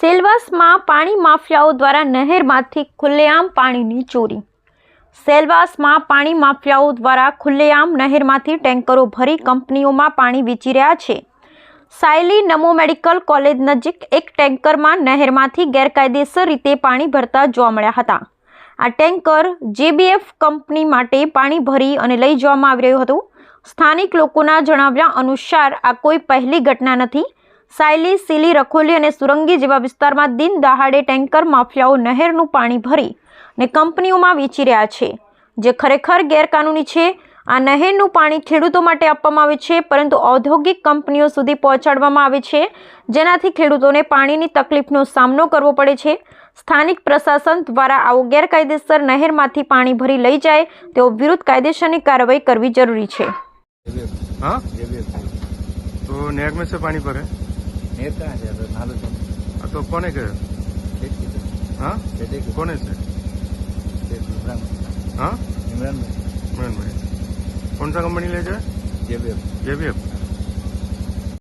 સેલવાસમાં પાણી માફિયાઓ દ્વારા નહેરમાંથી ખુલ્લેઆમ પાણીની ચોરી। સેલવાસમાં પાણી માફિયાઓ દ્વારા ખુલ્લેઆમ નહેરમાંથી ટેન્કરો ભરી કંપનીઓમાં પાણી વેચી રહ્યા છે। સાયલી નમો મેડિકલ કોલેજ નજીક એક ટેન્કરમાં નહેરમાંથી ગેરકાયદેસર રીતે પાણી ભરતા જોવા મળ્યા હતા। આ ટેન્કર જેબીએફ કંપની માટે પાણી ભરી અને લઈ જવામાં આવી રહ્યું હતું। સ્થાનિક લોકોના જણાવ્યા અનુસાર આ કોઈ પહેલી ઘટના નથી। સાયલી, સીલી, રખોલી અને સુરંગી જેવા વિસ્તારમાં દિન દહાડે ટેન્કર માફિયાઓ નહેરનું પાણી ભરી અને કંપનીઓમાં વેચી રહ્યા છે, જે ખરેખર ગેરકાનૂની છે। આ નહેરનું પાણી ખેડૂતો માટે આપવામાં આવે છે, પરંતુ ઔદ્યોગિક કંપનીઓ સુધી પહોંચાડવામાં આવે છે, જેનાથી ખેડૂતોને પાણીની તકલીફનો સામનો કરવો પડે છે। સ્થાનિક પ્રશાસન દ્વારા આવો ગેરકાયદેસર નહેરમાંથી પાણી ભરી લઈ જાય તેઓ વિરુદ્ધ કાયદેસરની કાર્યવાહી કરવી જરૂરી છે। हाँ तो नहर में से पानी भरे? नहर कहाँ से है? नालू से। तो कौन है के? खेत की तरफ। हाँ खेते की। कौन है से? इमरान। हाँ इमरान भाई। इमरान भाई। कौन सा कंपनी ले जाए? जेबीएफ। जेबीएफ।